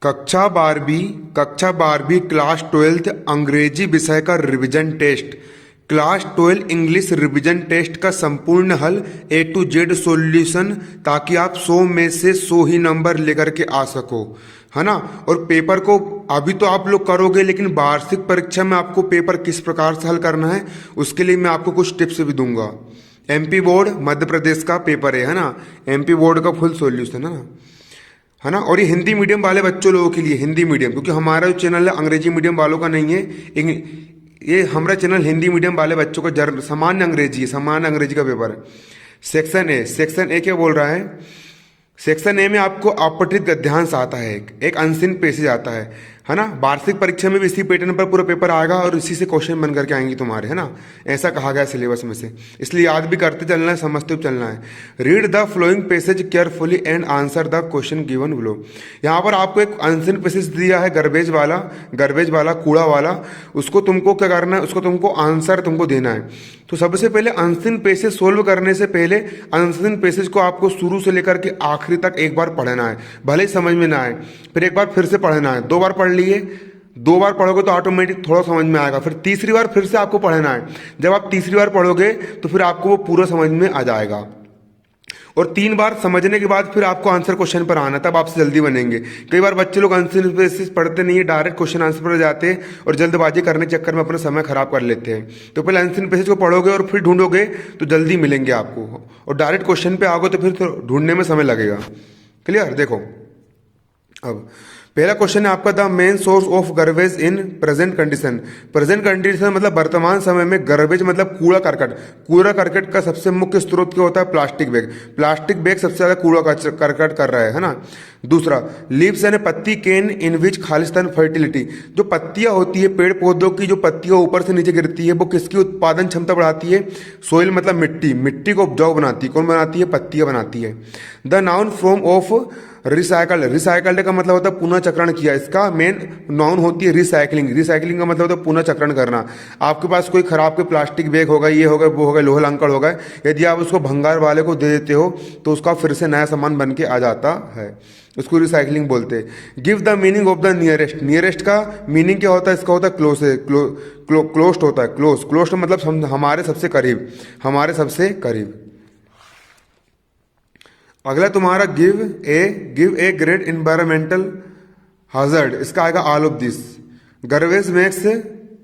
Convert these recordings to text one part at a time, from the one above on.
कक्षा 12वीं class 12th अंग्रेजी विषय का revision test, class 12 English revision test का संपूर्ण हल A to Z सॉल्यूशन, ताकि आप 100 में से 100 ही नंबर लेकर के आ सको, है ना। और पेपर को अभी तो आप लोग करोगे, लेकिन वार्षिक परीक्षा में आपको पेपर किस प्रकार से हल करना है उसके लिए मैं आपको कुछ टिप्स भी दूंगा। MP बोर्ड मध्य प्रदेश का पेपर है ना, MP बोर्ड का फुल सॉल्यूशन है ना। और ये हिंदी मीडियम वाले बच्चों लोगों के लिए, हिंदी मीडियम, क्योंकि हमारा जो चैनल है अंग्रेजी मीडियम वालों का नहीं है, ये हमारा चैनल हिंदी मीडियम वाले बच्चों का सामान्य अंग्रेजी का पेपर है। सेक्शन ए क्या बोल रहा है? सेक्शन ए में आपको अपठित गद्यांश आता है, एक अनसीन पैसेज आता है ना। वार्षिक परीक्षा में भी इसी पैटर्न पर पूरा पेपर आएगा और इसी से क्वेश्चन बन करके आएंगे तुम्हारे, है ना। ऐसा कहा गया सिलेबस में से, इसलिए याद भी करते चलना है, समझते हुए चलना है। Read the flowing passage carefully and answer the question given below. यहाँ पर आपको एक अनसीन पैसेज दिया है, गार्बेज वाला कूड़ा वाला, उसको तुमको क्या करना है, उसको तुमको आंसर तुमको देना है। तो सबसे पहले अनसीन पैसेज सोल्व करने से पहले अनसीन पैसेज को आपको शुरू से लेकर के आखिरी तक एक बार पढ़ना है, भले ही समझ में ना आए, फिर एक बार फिर से पढ़ना है। 2 बार पढ़ लिए, 2 बार पढ़ोगे तो ऑटोमेटिक थोड़ा समझ में आएगा, फिर तीसरी बार फिर से आपको पढ़ना है। जब आप तीसरी बार पढ़ोगे तो फिर आपको वो पूरा समझ में आ जाएगा, और 3 बार समझने के बाद फिर आपको आंसर क्वेश्चन पर आना, तब आपसे जल्दी बनेंगे। कई बार बच्चे लोग आंसर बेसिस पढ़ते नहीं है, डायरेक्ट क्वेश्चन आंसर पर जाते हैं और जल्दबाजी करने के चक्कर में अपना समय खराब कर लेते हैं। तो पहले आंसर पैसेज को पढ़ोगे और फिर ढूंढोगे तो जल्दी मिलेंगे आपको, और डायरेक्ट क्वेश्चन पे आओगे तो फिर तो ढूंढने में समय लगेगा। क्लियर? देखो, अब पहला क्वेश्चन है आपका, the main source of garbage in present condition. Present condition मतलब वर्तमान समय में गार्बेज मतलब कूड़ा करकट का सबसे मुख्य स्रोत क्या होता है? प्लास्टिक बैग सबसे ज्यादा कूड़ा करकट कर रहा है ना। दूसरा, लीव्स यानी पत्ती, can in which Khalistan fertility. जो पत्तियां होती है पेड़ पौधों की, जो पत्तियां ऊपर से नीचे गिरती है, वो किसकी उत्पादन क्षमता बढ़ाती है? सोइल मतलब मिट्टी को उपजाऊ बनाती है। कौन बनाती है? पत्तियां बनाती है। The noun from of recycled का मतलब होता है पुनः चक्रण किया, इसका मेन नाउन होती है रिसाइकलिंग का मतलब होता है पुनः चक्रण करना। आपके पास कोई खराब के प्लास्टिक बैग होगा, ये होगा, वो होगा, लोहा लंकड़ होगा, यदि आप उसको भंगार वाले को दे देते हो तो उसका फिर से नया सामान बन के आ जाता है, उसको रिसाइकलिंग बोलते हैं। Give the meaning of the nearest का मीनिंग क्या होता है? इसका होता है क्लोज्ड होता है, क्लोज्ड मतलब हमारे सबसे करीब। अगला तुम्हारा give a great environmental hazard, इसका आएगा all of this. Garbage makes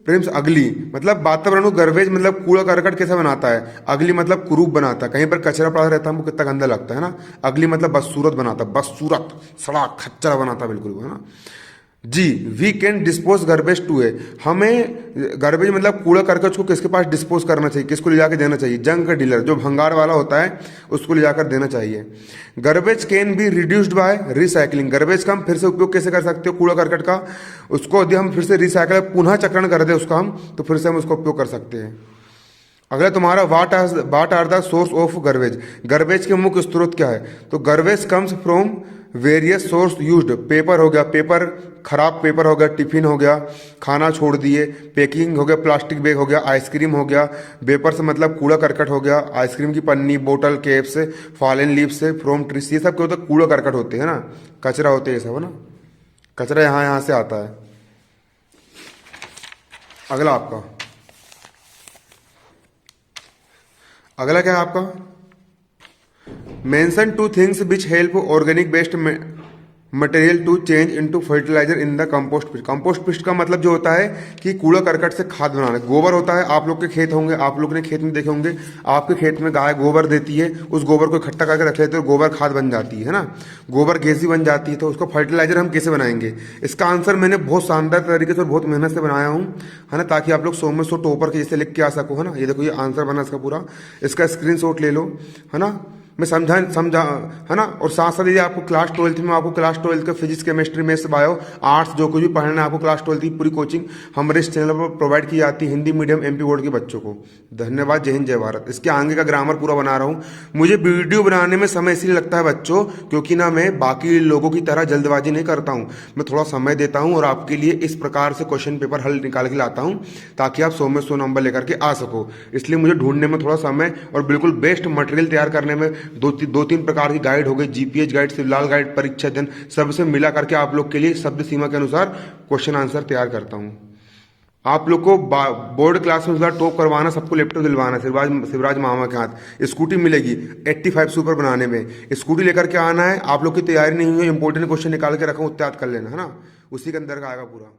Prim's अगली मतलब वातावरण को गार्बेज मतलब कूड़ा करकट कैसा बनाता है? अगली मतलब कुरूप बनाता है। कहीं पर कचरा पड़ा रहता है हमको कितना गंदा लगता है ना। अगली मतलब बदसूरत बनाता है, बदसूरत सड़ा खच्चरा बनाता है, बिल्कुल, है ना। जी, we can dispose garbage to है, हमें गार्बेज मतलब कूड़ा करकट को किसके पास डिस्पोज करना चाहिए, किसको ले जाकर देना चाहिए? जंक डीलर, जो भंगार वाला होता है उसको ले जाकर देना चाहिए। Garbage can be reduced by recycling, garbage का हम फिर से उपयोग कैसे कर सकते हो? कूड़ा करकट का, उसको यदि हम फिर से रिसाइकल पुनः चक्रण कर दे उसका हम, तो फिर से हम उसका उपयोग कर सकते हैं। अगला तुम्हारा what are the source of garbage के मुख्य स्रोत क्या है? तो garbage comes from various source used. Paper हो गया, खराब पेपर हो गया, टिफिन हो गया, खाना छोड़ दिए, पैकिंग हो गया, प्लास्टिक बैग हो गया, आइसक्रीम हो गया, वेपर से मतलब कूड़ा करकट हो गया, आइसक्रीम की पन्नी, बोतल, कैप्स, फॉलन लीव्स से, फ्रॉम ट्रीज, ये सब क्या होता है? कूड़ा करकट होते हैं ना, कचरा होते हैं सब, है ना। कचरा यहाँ से आता है। अगला क्या है आपका? Mention 2 things which help organic waste material to change into fertiliser in the compost pit. Compost pit का मतलब जो होता है कि कूड़ा करकट से खाद बनाना। गोबर होता है, आप लोग के खेत होंगे, आप लोग ने खेत में देखे होंगे, आपके खेत में गाय गोबर देती है, उस गोबर को इकट्ठा करके रख लेते हो, गोबर खाद बन जाती है ना, गोबर गैसी बन जाती है। तो उसको फर्टिलाइजर हम कैसे बनाएंगे? इसका आंसर मैंने बहुत शानदार तरीके से और बहुत मेहनत से बनाया हूँ, है ना, ताकि आप लोग 100 में 100 टॉपर के जैसे लिख के आ सको, है ना। ये देखो, ये आंसर बना इसका पूरा, इसका स्क्रीनशॉट ले लो, है ना। मैं समझा, है ना। और साथ साथ यदि आपको क्लास 12th में आपको क्लास 12th का physics, chemistry, maths, bio, arts जो कुछ भी पढ़ना है आपको क्लास 12th की पूरी कोचिंग हमारे इस चैनल पर प्रोवाइड की जाती है हिंदी मीडियम MP बोर्ड के बच्चों को। धन्यवाद। जय हिंद, जय भारत। इसके आगे का ग्रामर पूरा बना रहा हूँ। मुझे वीडियो बनाने में समय इसलिए लगता है बच्चों, क्योंकि ना मैं बाकी लोगों की तरह जल्दबाजी नहीं करता हूँ, मैं थोड़ा समय देता हूँ और आपके लिए इस प्रकार से क्वेश्चन पेपर हल निकाल के लाता हूँ ताकि आप 100 में 100 नंबर लेकर के आ सको। इसलिए मुझे ढूंढने में थोड़ा समय और बिल्कुल बेस्ट मटेरियल तैयार करने में दो तीन प्रकार की गाइड हो गई, जीपीएच गाइड, शिवलाल गाइड, परीक्षा जन, सबसे मिला करके आप लोग के लिए शब्द सीमा के अनुसार क्वेश्चन आंसर तैयार करता हूँ। आप लोग को बोर्ड क्लास में इस बार टॉप करवाना, सबको लैपटॉप दिलवाना, शिवराज मामा के हाथ स्कूटी मिलेगी 85 सुपर बनाने में, स्कूटी लेकर के आना है। आप लोग की तैयारी नहीं हुई, इंपॉर्टेंट क्वेश्चन निकाल के रखा हूँ, याद कर लेना है ना, उसी के अंदर का आएगा पूरा।